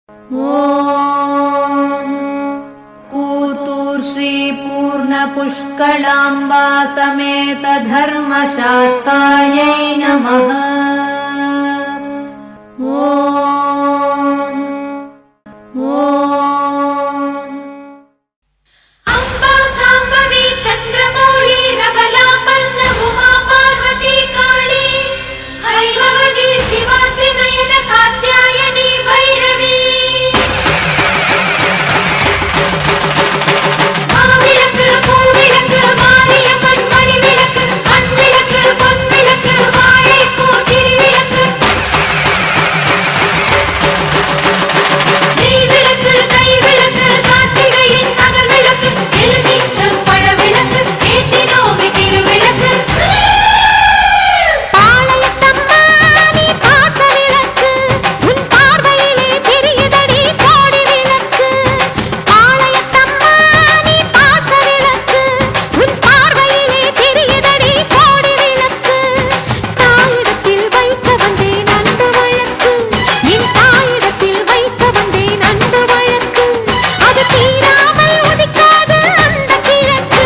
ஓம் கூத்தூர் ஸ்ரீ பூர்ண புஷ்களாம்பா சமேத தர்மசாஸ்தாயை நமः. ஓம் ஓம் அம்பா சாம்பவி சந்திரமௌலி ரபலாபன்ன உமா பார்வதி காளி ஹைமவதி சிவாத்ரி நயன காத்யாயனி பைரவி மாவிளக்கு பூவிளக்கு மாரியம்மன் மணிவிளக்கு மண்விளக்கு பொன்விளக்கு வாழைப்பூ திருவிளக்கு நெய்விளக்கு கைவிளக்கு கார்த்திகையின் நகர் விளக்கு எலுமிச்சம் பழவிளக்கு ஏத்தினோமி திருவிளக்கு பாளையத்தம்மா நீ பாச விளக்கு உன் பார்வையிலே தெரியுதடி கோடி விளக்கு பாளையத்தம்மா நீ பாச விளக்கு உன் பார்வையிலே தெரியுதடி கோடி விளக்கு தாயிடத்தில் வைக்க வந்தேன் அன்பு வழக்கு என் தாயிடத்தில் வைக்க வந்தேன் அன்பு வழக்கு அது தீராமல் உதிக்காது அந்த கிழக்கு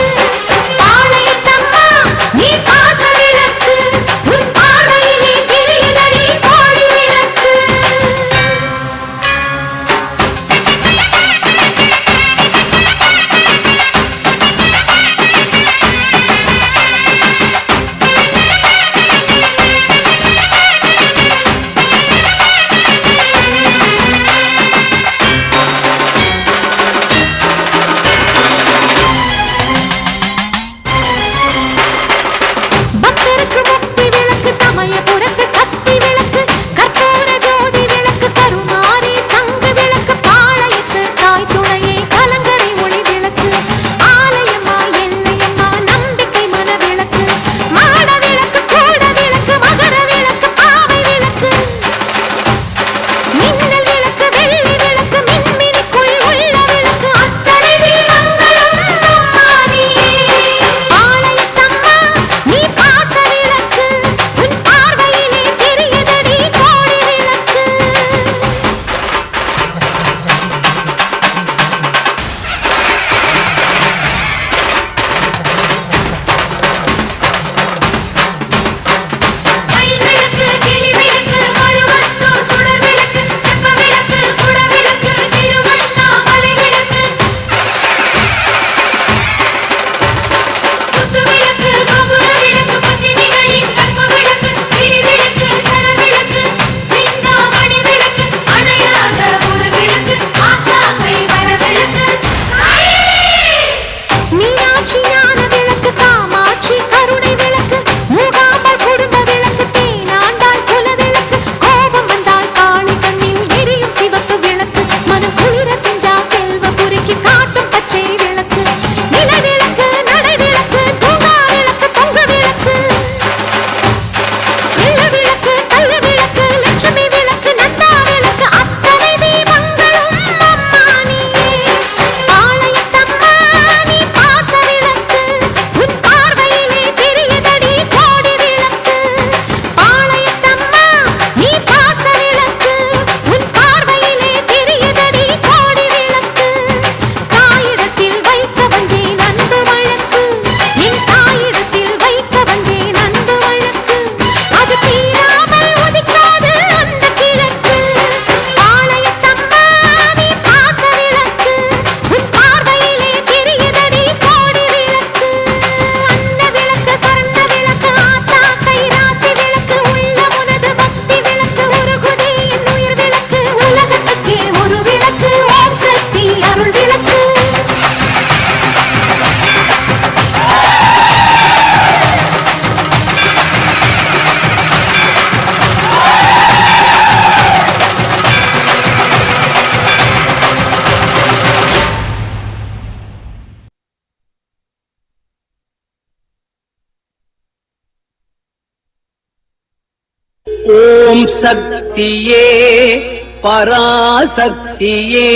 பாளையத்தம்மா நீ பாச விளக்கு உன் பார்வையிலே தெரியுதடி கோடி விளக்கு பக்தருக்கு முக்தி விளக்கு சமயபுரத்து சக்தி விளக்கு கற்பூர ஜோதி விளக்கு கருமாரி சங்கு விளக்கு பாளையத்து தாய் துணையை கலங்கரை ஒளி விளக்கு ஆலயம்மா எல்லையம்மா நம்பிக்கை மன விளக்கு மாட விளக்கு கூட விளக்கு மகர விளக்கு பாவை விளக்கு மின்னல் விளக்கு வெள்ளி விளக்கு மின்மினிக்குள் உள்ள விளக்கு அத்தனை தீபங்களும் அம்மா நீயே பாளையத்தம்மா நீ பாச விளக்கு உன் பார்வையிலே தெரியுதடி கோடி விளக்கு கைவிளக்கு கிளிவிளக்கு மருவத்தூர் சுடர் விளக்கு தெப்ப விளக்கு குட விளக்கு திருவண்ணாமலை விளக்கு குத்து விளக்கு கோபுர விளக்கு பத்தினிகளின் கற்ப விளக்கு பிடி விளக்கு சர விளக்கு சிந்தாமணி விளக்கு அணையாத ஒரு விளக்கு ஆத்தாமை வர விளக்கு மீனாட்சி ஞான விளக்கு காமாட்சி கருணை விளக்கு மூகாம்பல் குடும்ப விளக்கு தேனாண்டாள் குல விளக்கு கோபம் வந்தால் காளி கண்ணில் எரியும் சிவப்பு விளக்கு மனம் குளிர செஞ்சா செல்வ புரிக்கு காட்டும் பச்சை விளக்கு நில விளக்கு நடை விளக்கு தூங்கா விளக்கு தொங்க விளக்கு வெள்ள விளக்கு கல்ல விளக்கு லட்சுமி விளக்கு நந்தா விளக்கு அத்தனை தீபங்களும் அம்மா நீயே பாளையத்தம்மா நீ பாச விளக்கு உன் பார்வையிலே தெரியுதடி கோடி விளக்கு பாளையத்தம்மா நீ பாச விளக்கு உன் பார்வையிலே தெரியுதடி கோடி விளக்கு தாயிடத்தில் வைக்க வந்தேன் அன்பு வழக்கு என் தாயிடத்தில் வைக்க வந்தேன் அன்பு வழக்கு அது தீராமல் உதிக்காது அந்த கிழக்கு பாளையத்தம்மா நீ பாச விளக்கு உன் பார்வையிலே தெரியுதடி கோடி விளக்கு அன்ன விளக்கு சொர்ண விளக்கு ஆத்தா கைராசி விளக்கு உள்ள உனது பக்தி விளக்கு உருகுதே என் உயிர் விளக்கு உலகத்துக்கே ஒரு விளக்கு ஓம் சக்தி அருள் விளக்கு ஓம் சக்தியே பராசக்தியே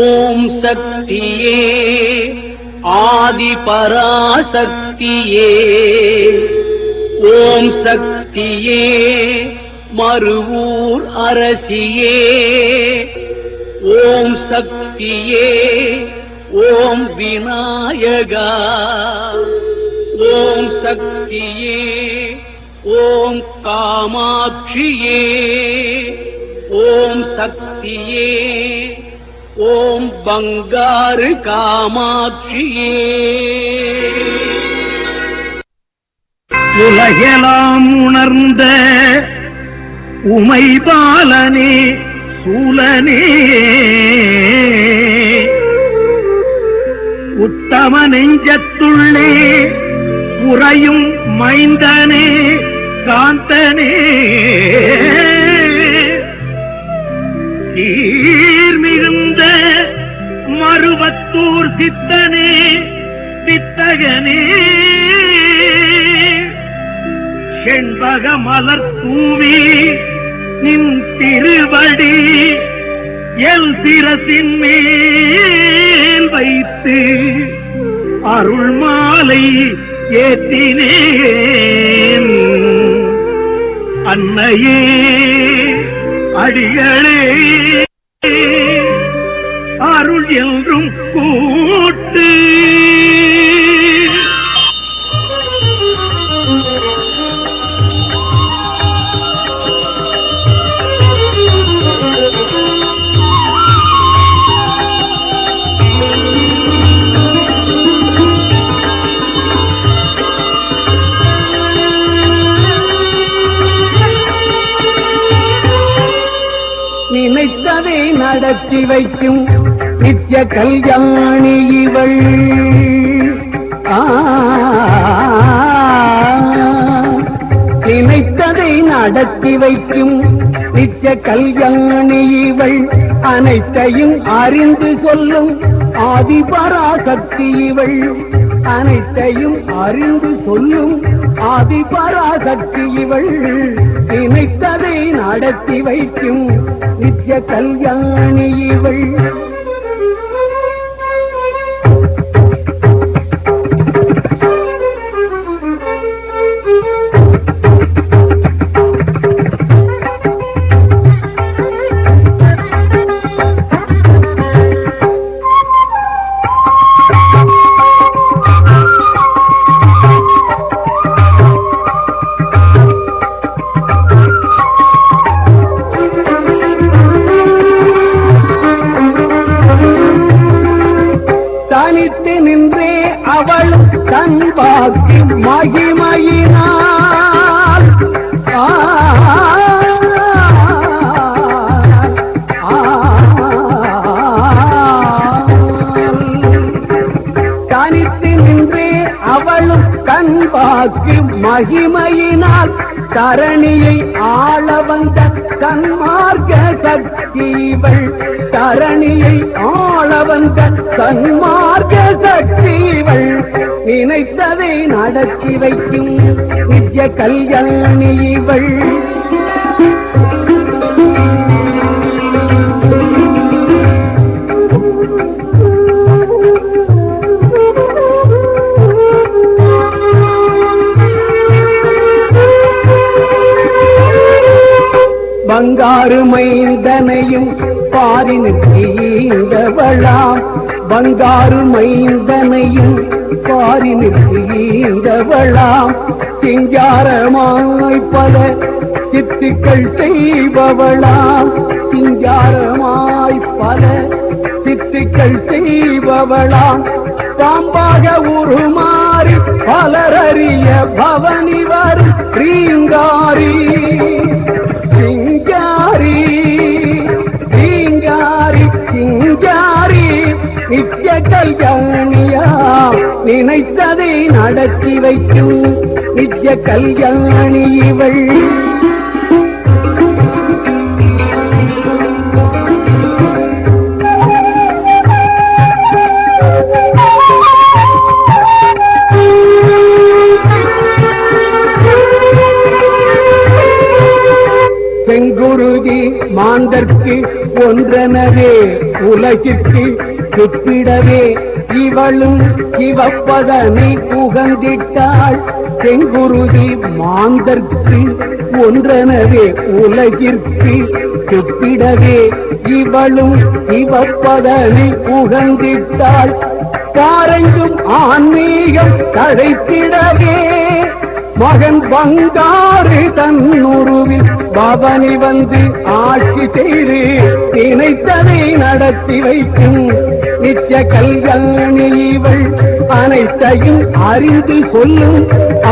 ஓம் சக்தியே ஆதி பராசக்தியே ஓம் சக்தியே மறுவூர் அரசியே ஓம் சக்தியே ஓம் விநாயகா ஓம் சக்தியே ஓம் காமாட்சியே ஓம் சக்தியே ஓம் பங்காரு காமாட்சியே. உலகெல்லாம் உணர்ந்த உமைபாலனே சூலனே உத்தம நெஞ்சத்துள்ளே உறையும் மைந்தனே காந்தனே சீர்மிகுந்த மருவத்தூர் சித்தனே வித்தகனே செண்பக மலர் தூவி நின் திருவடி எல் சிரசின் மேல் வைத்து அருள் மாலை ஏற்றினேன். அன்னையே அடிகளே அருள் என்றும் கூட்டு. நினைத்ததை நடத்தி வைக்கும் நித்ய கல்யாணி இவள். நினைத்ததை நடத்தி வைக்கும் நித்ய கல்யாணி இவள். அனைத்தையும் அறிந்து சொல்லும் ஆதிபராசக்தி இவள். அனைத்தையும் அறிந்து சொல்லும் ஆதிபராசக்தி இவள். நினைத்ததை நடத்தி வைக்கும் நித்ய கல்யாணி இவள். தனித்து நின்றே அவள் தன் பாக்கி மகிமையினாள். தனித்து நின்றே அவளும் தன் பாக்கி மகிமையினால் தரணியை ஆள வந்த சன்மார்க்க சக்தி இவள். தரணியை ஆள வந்த சன்மார்க்க சக்தி இவள். நினைத்ததை நடத்தி வைக்கும் நித்ய கல்யாணி இவள். பங்காரு மைந்தனையும் பாரி நிற்கின்றவளாம். பங்காரு மைந்தனையும் பாரி நிற்கின்றவளாம். சிங்காரமாய் பல சித்துக்கள் செய்பவளாம். சிங்காரமாய் பல சித்துக்கள் செய்பவளாம். பாம்பாக உருமாறி பலரறிய பவனி வரும் ரீங்காரி. சிங்காரி சிங்காரி சிங்காரி நித்ய கல்யாணியா. நினைத்ததை நடத்தி வைக்கும் நித்ய கல்யாணி இவள். செங்குருதி மாந்தர்க்கு ஒன்றனவே உலகிற்கு சுற்றிடவே இவளும் சிவப்பதனை புகந்திட்டாள். செங்குருதி மாந்தர்க்கு ஒன்றெனவே உலகிற்கு சுற்றிடவே இவளும் சிவப்பதனை புகந்திட்டாள். பாரெங்கும் ஆன்மீகம் தழைத்திடவே மகன் பங்காறு தன்னுருவில் பவனி வந்து ஆட்சி செய்து நினைத்ததை நடத்தி வைக்கும் நித்திய கல்யாணி இவள். அனைத்தையும் அறிந்து சொல்லும்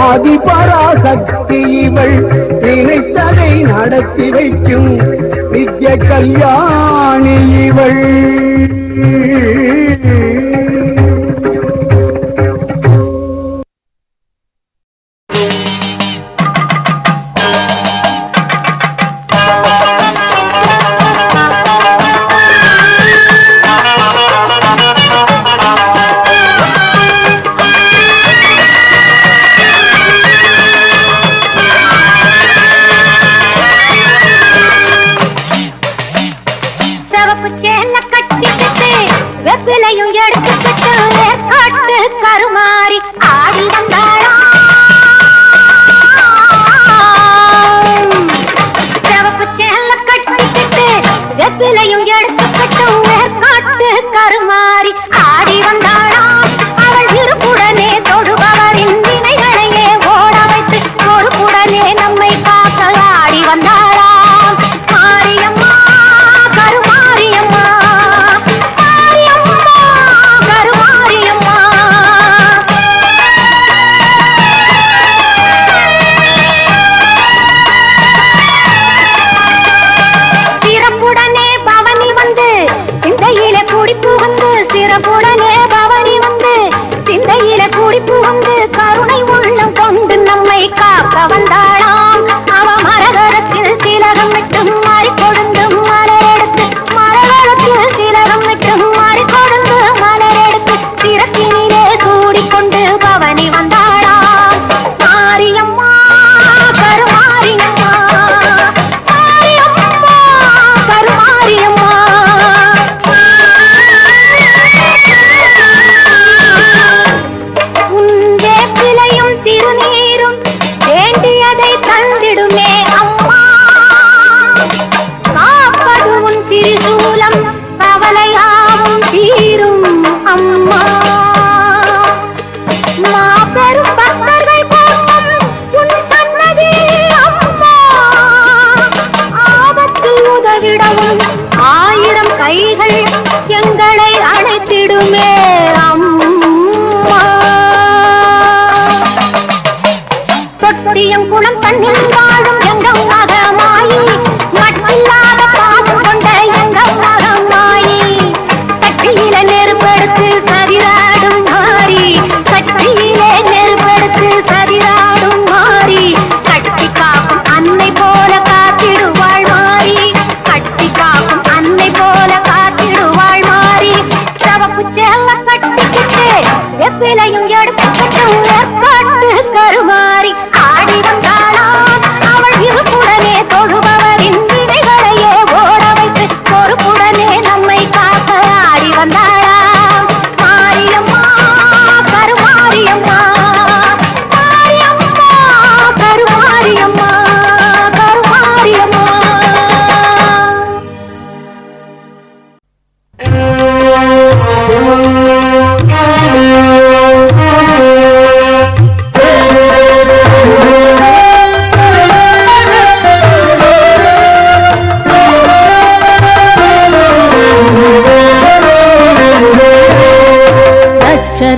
ஆதிபராசக்தி இவள். நினைத்ததை நடத்தி வைக்கும் நித்திய கல்யாணி இவள்.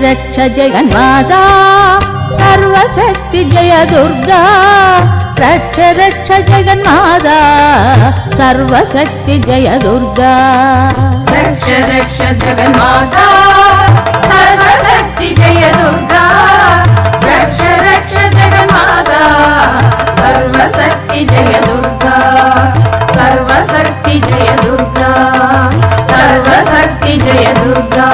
रक्ष जगन्माता सर्वशक्ति जय दुर्गा रक्ष रक्ष जगन्माता सर्वशक्ति जय दुर्गा रक्ष रक्ष जगन्माता सर्वशक्ति जय दुर्गा रक्ष रक्ष जगन्माता सर्वशक्ति जय दुर्गा सर्वशक्ति जय दुर्गा सर्वशक्ति जय दुर्गा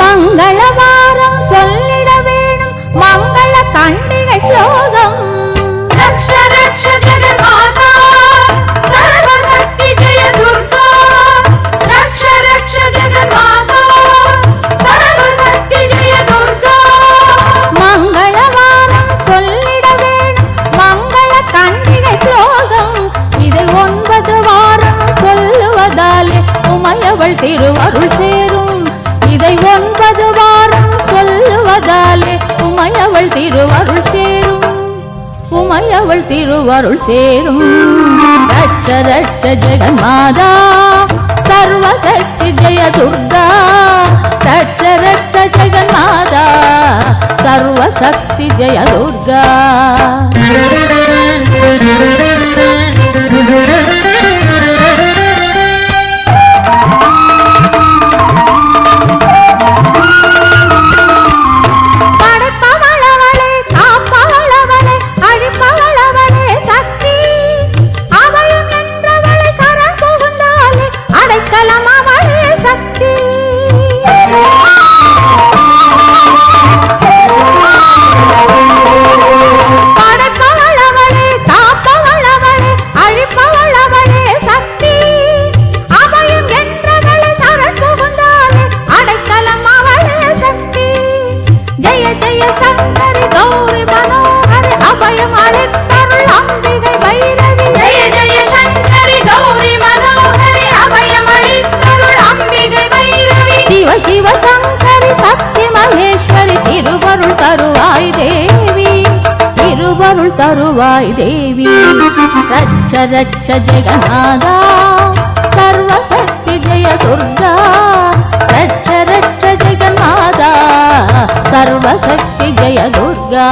मंगलवारम சொல்லிட வேணும் மங்கள கண்டிகை ஸ்லோகம் रक्ष रक्ष जगन्माता सर्वशक्ति जय दुर्गा रक्ष திருவருள் சேரும். இதை 9 வாரம் சொல்லுவதாலே உமையவள் திருவருள் சேரும். உமையவள் திருவருள் சேரும். ரட்ச ரட்ச ஜெகன்மாதா சர்வசக்தி ஜெய துர்கா. ரட்ச ரட்ச ஜெகன்மாதா சர்வசக்தி ஜெய துர்கா. தருவாய் தேவி. ரட்ச ரட்ச ஜெகநாதா சர்வசக்தி ஜெய துர்கா. ரட்ச ரட்ச ஜெகநாதா சர்வசக்தி ஜெய துர்கா.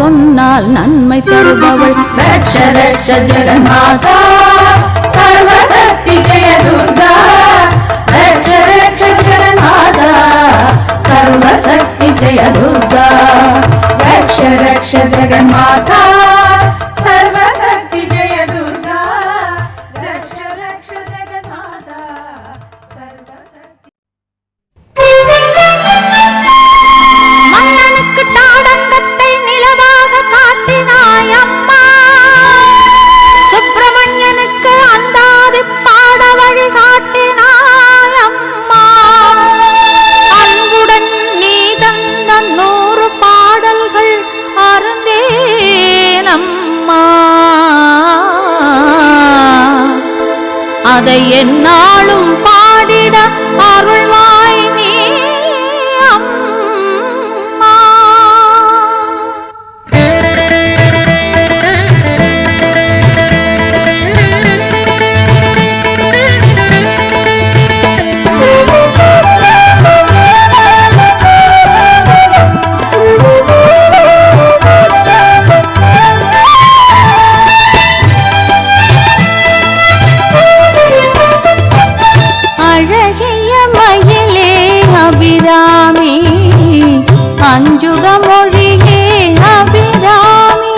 சொன்னால் நன்மை தருபவள். ரட்ச ரட்ச ஜெகன்மாதா சர்வசக்தி ஜெய துர்கா. ரட்ச ரட்ச ஜெகன்மாதா சர்வசக்தி ஜெய துர்கா. ரட்ச ரட்ச ஜெகன்மாதா சர்வசக்தி ஜெய துர்கா. ரட்ச ரட்ச ஜெகன்மாதா சர்வசக்தி. மன்னனுக்கு தாடங்கத்தை நிலவாக காட்டினாய் அம்மா. சுப்பிரமணியனுக்கு அந்தாதி பாட வழி காட்டினாய் அம்மா. அன்புடன் நீ தந்த 100 பாடல்கள் அருந்தேன் அம்மா. அதை என்னாலும் பாடிட அருள்வாய் நீ அம்மா. அழகிய மயிலே அபிராமி, அஞ்சுக மொழியே அபிராமி.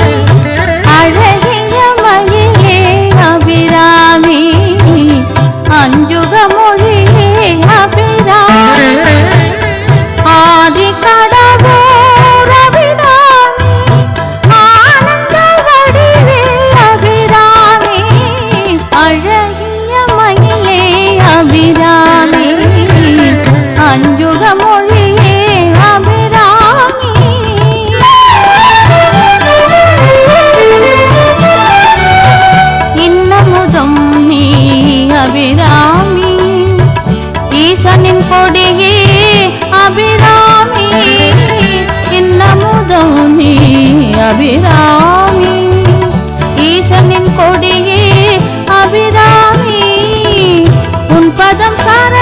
அழகிய மயிலே அபிராமி, அஞ்சுக மொழியே அபிராமி. ஆதி கடவுர் அபிராமி, ஆனந்த வடிவே அபிராமி. அழகிய மயிலே அபிராமி, அஞ்சுக மொழியே அபிராமி. இன்னமுதம் நீ அபிராமி, ஈசனின் கொடியே அபிராமி. இன்னமுதம் நீ அபிராமி, ஈசனின் கொடியே அபிராமி. உன் பதம் சார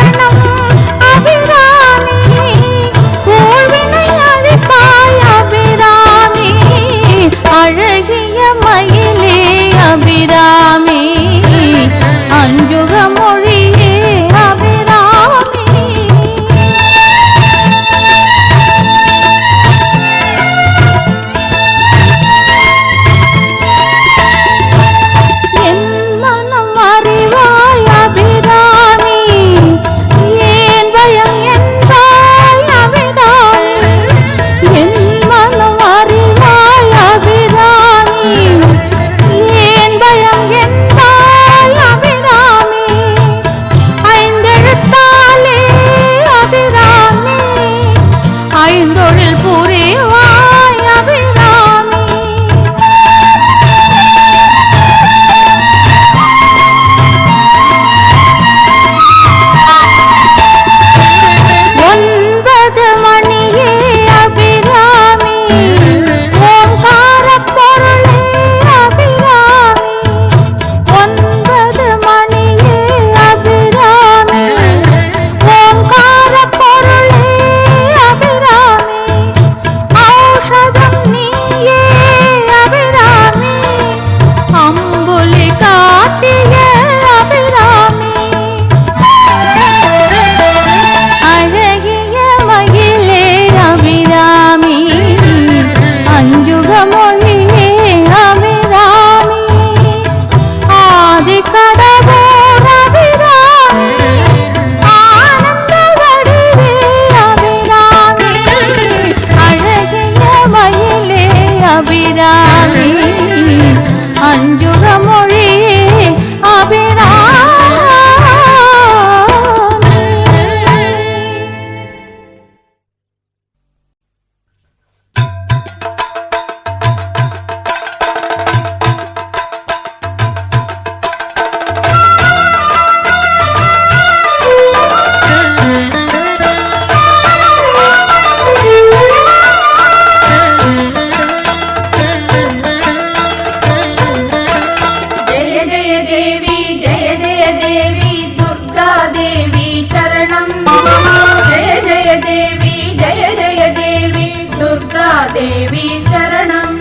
தேவி சரணம்.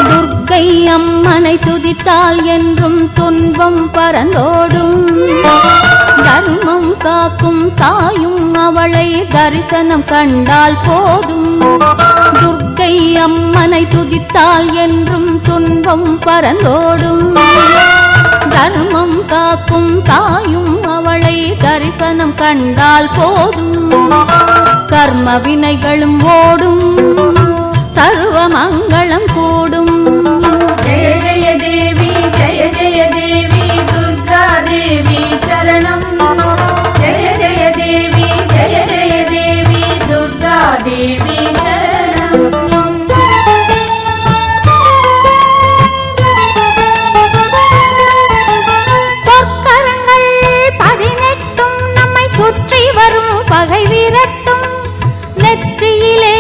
துர்க்கை அம்மனை துதித்தால் என்றும் துன்பம் பறந்தோடும். தர்மம் காக்கும் தாயும் அவளை தரிசனம் கண்டால் போதும். துர்க்கை அம்மனை துதித்தால் என்றும் துன்பம் பறந்தோடும். தர்மம் காக்கும் தாயும் அவளை தரிசனம் கண்டால் போதும். கர்ம வினைகளும் ஓடும், சர்வ மங்களம் கூடும். ஜெய ஜெய தேவி ஜெய ஜெய தேவி துர்கா தேவி சரணம். ஜெய ஜெய தேவி ஜெய ஜெய தேவி துர்கா தேவி சரணம். பொற்கரங்கள் 18 நம்மை சுற்றி வரும் பகை விரட்டும். நெற்றியிலே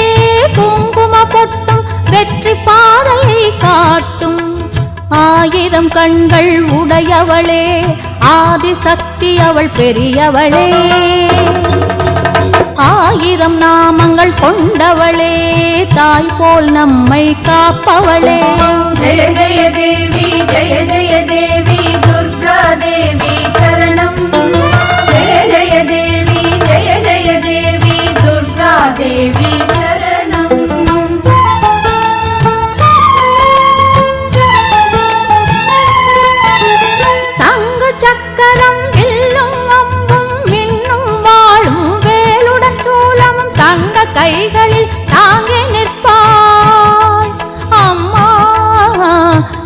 குங்கும பொட்டும் வெற்றி பாதையை காட்டும். 1000 கண்கள் உடையவளே, ஆதிசக்தி அவள் பெரியவளே. 1000 நாமங்கள் கொண்டவளே, தாய் போல் நம்மை காப்பவளே. ஜெய ஜெய தேவி ஜெய ஜெய தேவி துர்கா தேவி சரணம். ஜெய ஜெய தேவி ஜெய ஜெய தேவி துர்கா தேவி சரணம். சங்கு சக்கரம் வில்லும் அம்பும் மின்னும் வாளும் வேலுடன் சூலமும் தங்க கைகளில் தாங்கி நிற்பாள் அம்மா.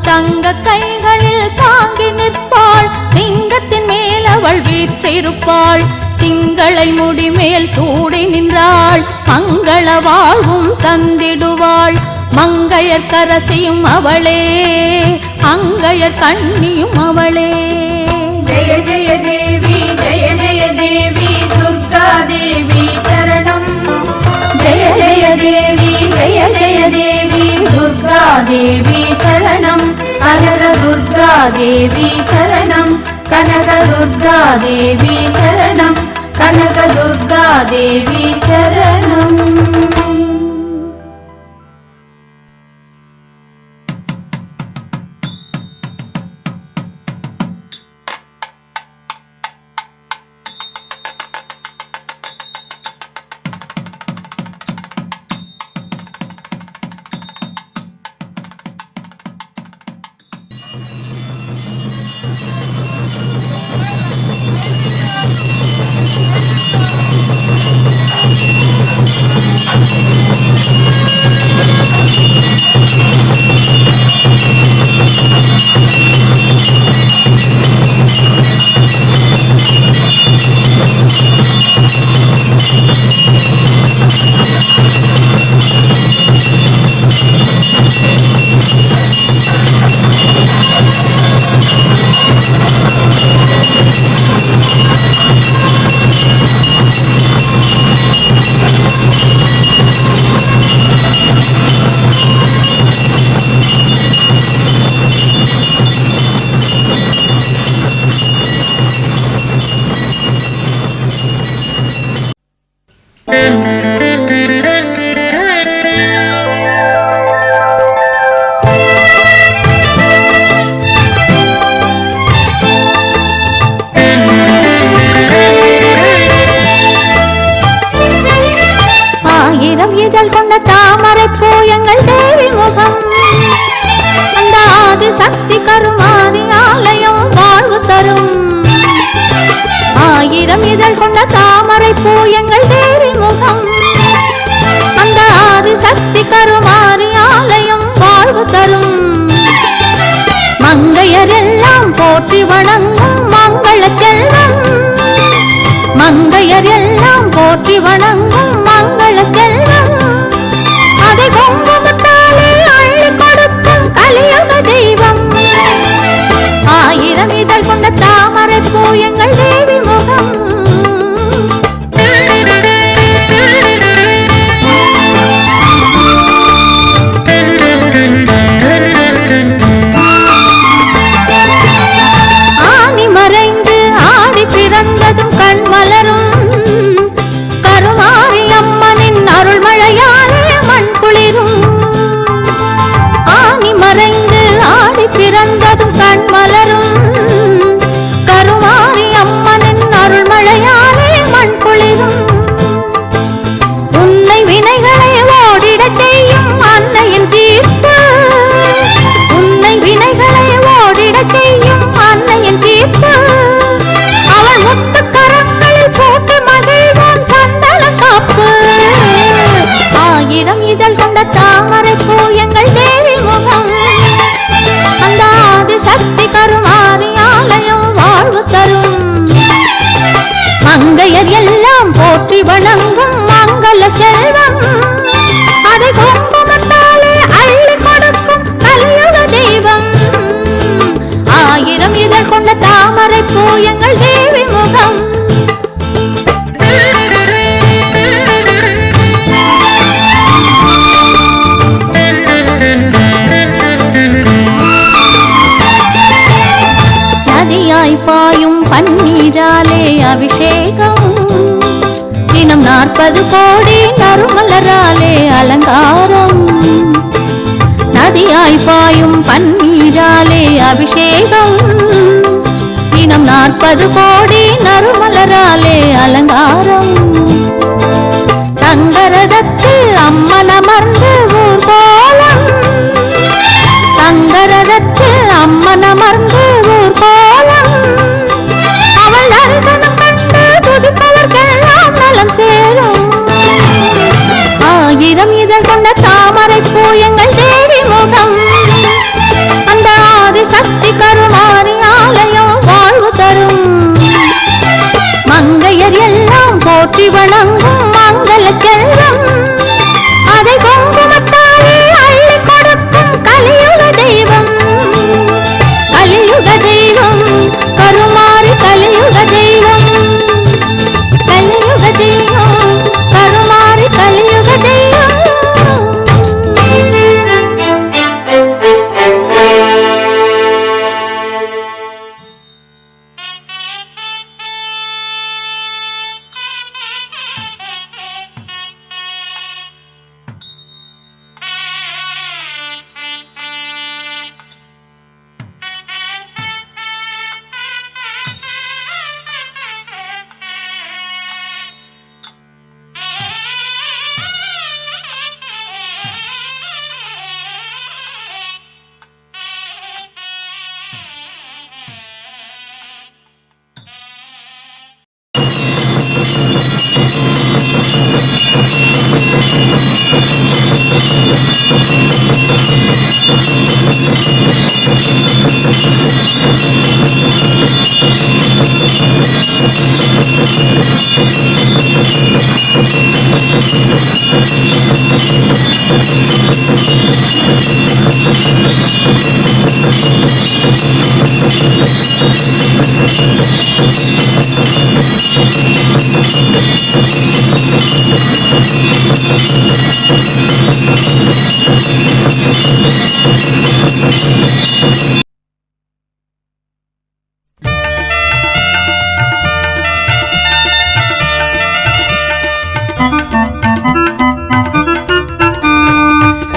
தங்க கைகளில் தாங்கி நிற்பாள். சிங்கத்தின் மேல் அவள் வீற்றிருப்பாள். திங்களை முடிமேல் சூடி நின்றாள். மங்கள வாழ்வும் தந்திடுவாள். மங்கையர் கரசியும் அவளே, அங்கையர் கண்ணியும் அவளே. ஜெய ஜெய தேவி ஜெய ஜெய தேவி துர்கா தேவி சரணம். ஜெய ஜெய தேவி ஜெய ஜெய தேவி துர்கா தேவி சரணம். கனக துர்கா தேவி சரணம். கனக துர்கா தேவி சரணம். கனக துர்கா தேவி சரணம். இதழ் கொண்ட தாமரை பூ எங்கள் தேவி முகம். அந்த ஆதி சக்தி கருமாரி ஆலயம் வாழ்வு தரும். 1000 இதழ் கொண்ட தாமரை பூ எங்கள் தேவி முகம். அந்த ஆதி சக்தி கருமாரி ஆலயம் வாழ்வு தரும். மங்கையரெல்லாம் போற்றி வணங்கும் மங்கள செல்வம். மங்கையரெல்லாம் போற்றி வணங்கும் மங்கள செல்வம். அதை குங்குமத்தாலே அள்ளி கொடுக்கும் கலியுக தெய்வம். 1000 இதழ் கொண்ட தாமரை பூ எங்கள் தேவி முகம். ஆனி மறைந்து ஆடி பிறந்ததும் கண் மலரும். கருமாரி அம்மனின் அருள் மழையாலே மண் குளிரும். கொண்ட தாமரை பூ எங்கள் தேவி முகம். அந்த ஆதிசக்தி கருமாரி ஆலயம் வாழ்வு தரும். மங்கையர் எல்லாம் போற்றி வணங்கும் மங்கள செல்வம். அதை குங்குமத்தாலே அள்ளி கொடுக்கும் கலியுக தெய்வம். ஆயிரம் இதழ் கொண்ட தாமரை பூ எங்கள் தேவி முகம். நதியாய் பாயும் பன்னீராலே அபிஷேகம். தினம் 40 கோடி நறுமலராலே அலங்காரம். நதியாய் பாயும் பன்னீராலே அபிஷேகம். தினம் 40 கோடி நறுமலராலே அலங்காரம். தங்கரதத்தில் அம்மன் அமர்ந்து ஊர்கோலம். தங்கரதத்தில் அம்மன் அமர்ந்து ஊர்கோலம். அவள் தரிசனம் கண்டு துதிப்பவர்க்கெல்லாம் நலம் சேரும். ஆயிரம் இதழ் கொண்ட தாமரை பூ எங்கள் தேவி முகம். அந்த ஆதிசக்தி கருமாரி ஆலயம் வாழ்வு தரும். மங்கையர் எல்லாம் போற்றி வணங்கும் மங்கள செல்வம். அதை குங்குமத்தாலே அள்ளி கொடுக்கும் கலியுக தெய்வம். கலியுக தெய்வம் கருமாரி கலியுக தெய்வம். கலியுக தெய்வம் கருமாரி கலியுக தெய்வம்.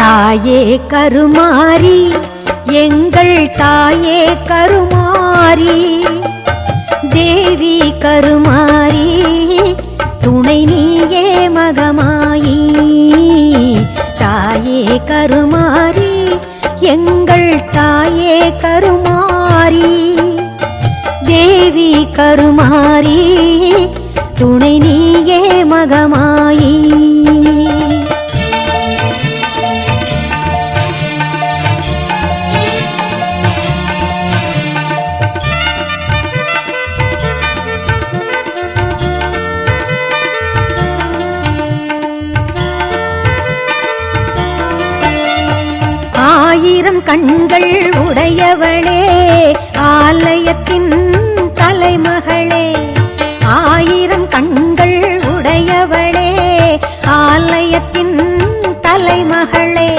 தாயே கருமாரி எங்கள் தாயே கருமாரி. தேவி கருமாரி துணை நீயே மகமாயி. தாயே கருமாரி எங்கள் தாயே கருமாரி. தேவி கருமாரி துணை நீயே மகமாயி. ஆயிரம் கண்கள் உடையவளே ஆலயத்தின் தலைமகளே. ஆயிரம் கண்கள் உடையவளே ஆலயத்தின் தலைமகளே.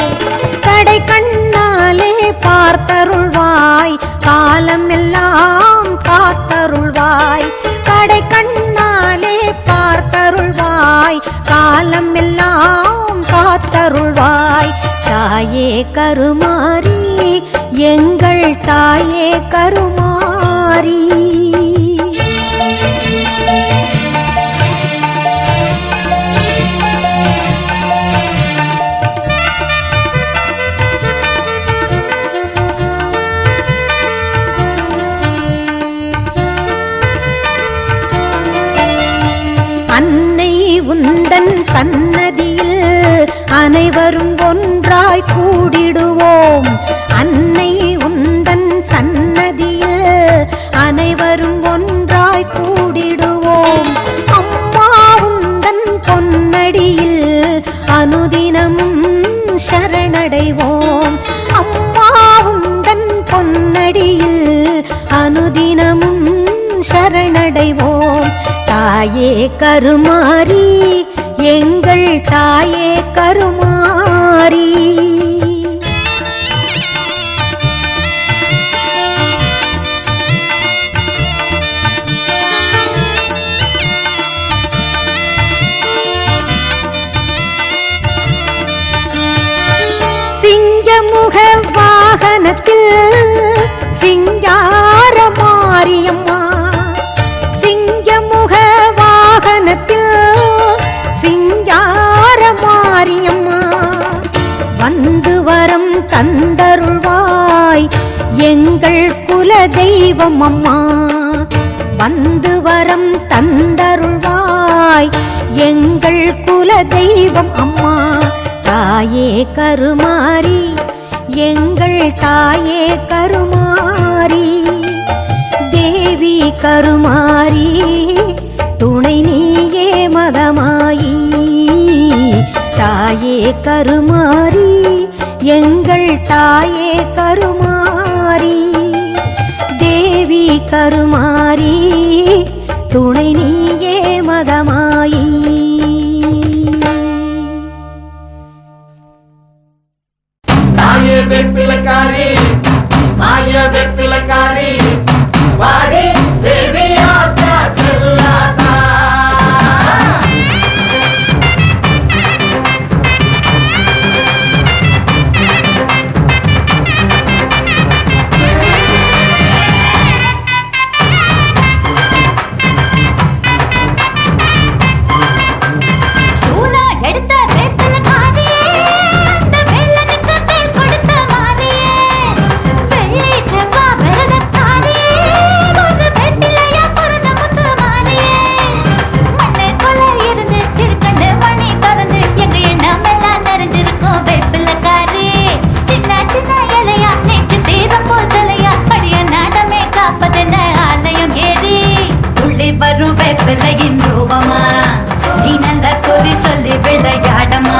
கடை கண்ணாலே பார்த்தருள்வாய் காலம் எல்லாம் காத்தருள்வாய். கடை கண்ணாலே பார்த்தருள்வாய் காலம் எல்லாம் காத்தருள்வாய். தாயே கருமாரி எங்கள் தாயே கருமாரி. அன்னை உந்தன் சன்னதியில் அனைவரும் ஒன்றாய் கூடிடுவோம் அன்னை உந்தன் சன்னதியில் அனைவரும் ஒன்றாய் கூடிடுவோம் அம்மா உந்தன் பொன்னடியில் அனுதினமும் சரணடைவோம் அம்மா உந்தன் பொன்னடியில் அனுதினமும் சரணடைவோம் தாயே கருமாரி எங்கள் தாயே கருமாரி சிங்கமுக வாகனத்தில் சிங்கார மாரியம்மா சிங்கமுக வாகனத்தில் சிங்கார மாரியம்மா வந்து வரம் தந்தருள்வாய் எங்கள் குல தெய்வம் அம்மா வந்து வரம் தந்தருள்வாய் எங்கள் குல தெய்வம் அம்மா தாயே கருமாரி எங்கள் தாயே கருமாரி தேவி கருமாரி துணை நீயே மகமாயி தாயே கருமாரி எங்கள் தாயே கருமாரி தேவி கருமாரி துணை நீயே மகமாயி வெப்பிலக்காரி மாய வெப்பிலக்காரி வாடி தேவி ஆத்தா செல்லாதா வெப்பிலையின் ரூபமா நீ நல்ல குறி சொல்லி விளையாடமா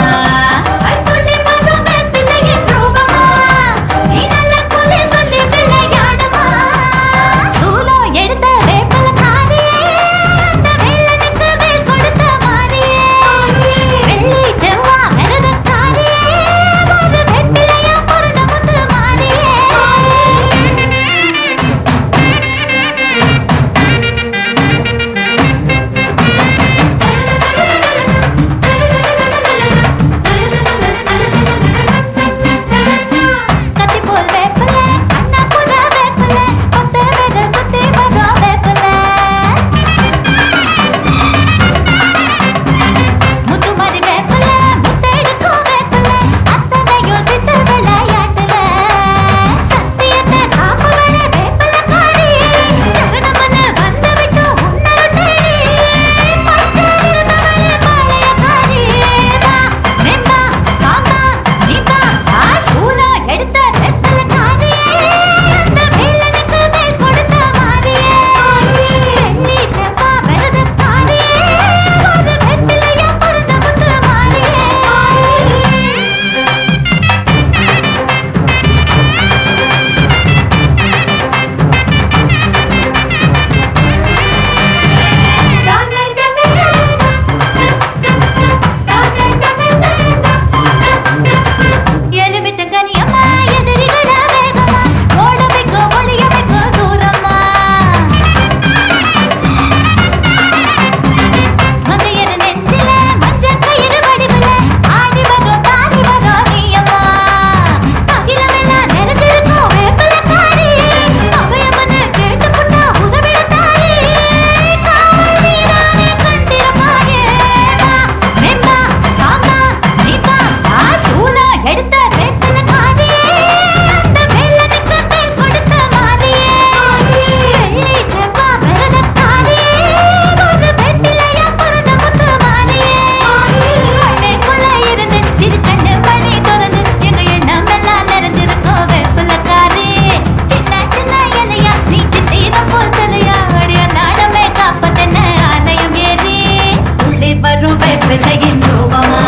பிள்ளையின் ரூபமா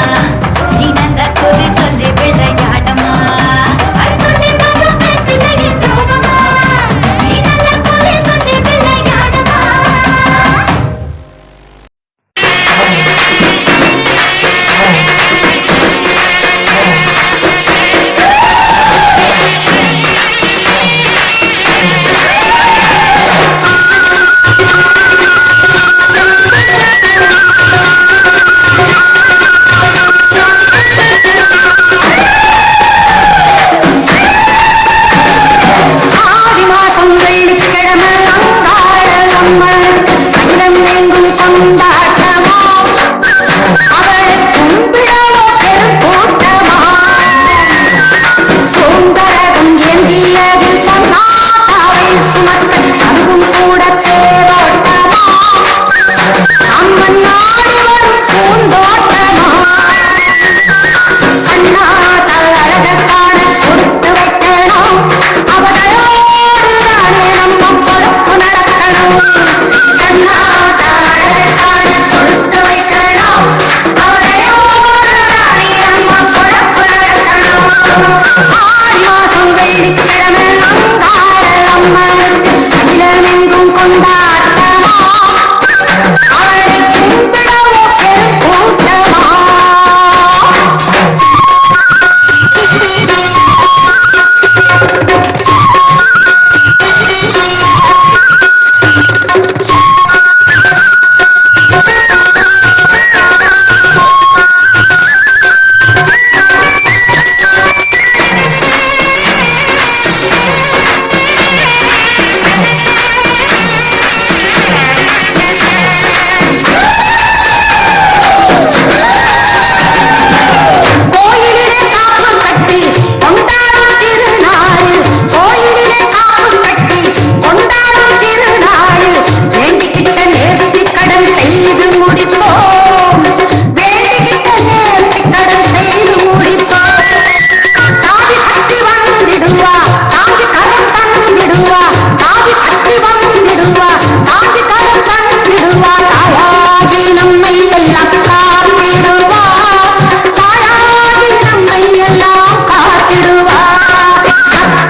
நீ நல்ல குறி சொல்லி விளையாடமா அன்புள்ளி வரும் பெண் பிள்ளையின் ரூபமா நீ நல்ல குறி சொல்லி விளையாடமா ஆடி மாசம் வெள்ளிக்கிழமை அங்காளம்மனுக்கு அகிலம் எங்கும் கொண்டாட்டமா அவளை கும்பிடவோ பெருங்கூட்டமா பூங்கரகம் ஏந்தியதில் பொன்னாட்டாவை சுமக்க அதுவும் கூட தேரோட்டமா அம்மன் நாடி வரும் பூந்தோட்டமா கண்ணாத்தால் அழகத்தான கொடுத்து வைக்கணும் அவளோடு தானே நம்ம பொறுப்பு நடக்கணும் கண்ணாத்தால் அழகத்தான கொடுத்து வைக்கணும் அவளோடு தானே நம்ம பொறுப்பு நடக்கணும் ஆடி மாசம் வெள்ளிக்கிழமை அங்காளம்மனுக்கு அகிலமெங்கும் கொண்டாட்டமா அவளை கும்பிடவோ பெருங்கூட்டமா கோயிலிலே காப்பு கட்டி கொண்டாடும் திருநாள் கோயிலிலே காப்பு கட்டி கொண்டாடும் திருநாள் வேண்டிக்கிட்ட நேர்த்தி கடன் செய்து முடிப்போம் வேண்டிக்கிட்ட நேர்த்தி கடன் செய்து முடிப்போம் தாவி சக்தி வந்திடுவா தாங்கி கரம் தந்திடுவா தாவி சக்தி வந்திடுவா தாங்கி கரம் தந்திடுவா தாயாகி நம்மை எல்லாம் காத்திடுவா தாயாகி நம்மை எல்லாம் காத்திடுவா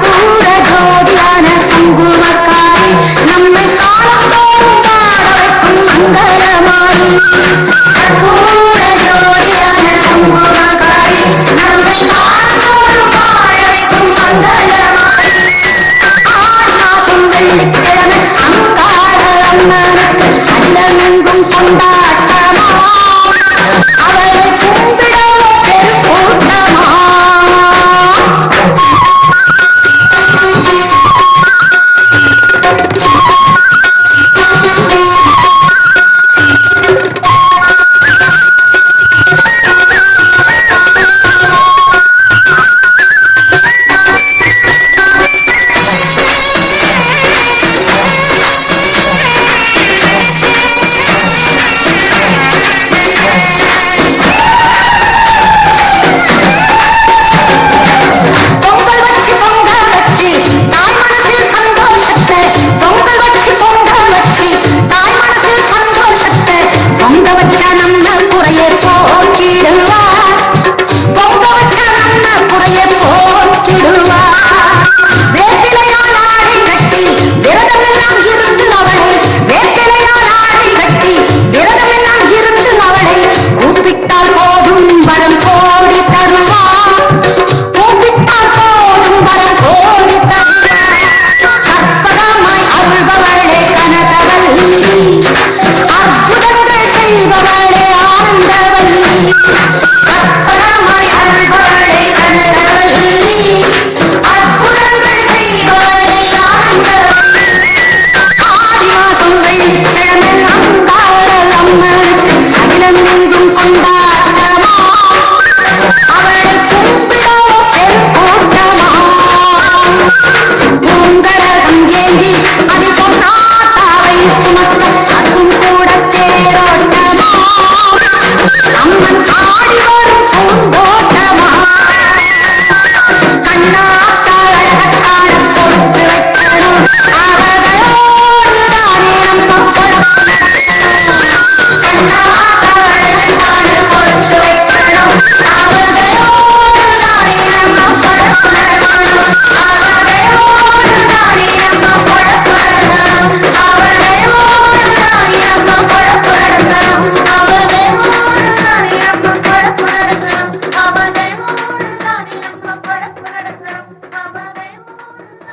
கற்பூர ஜோதியான குங்குமக்காரி நம்மை காலம் தோறும் வாழ வைக்கும் மங்களமாரி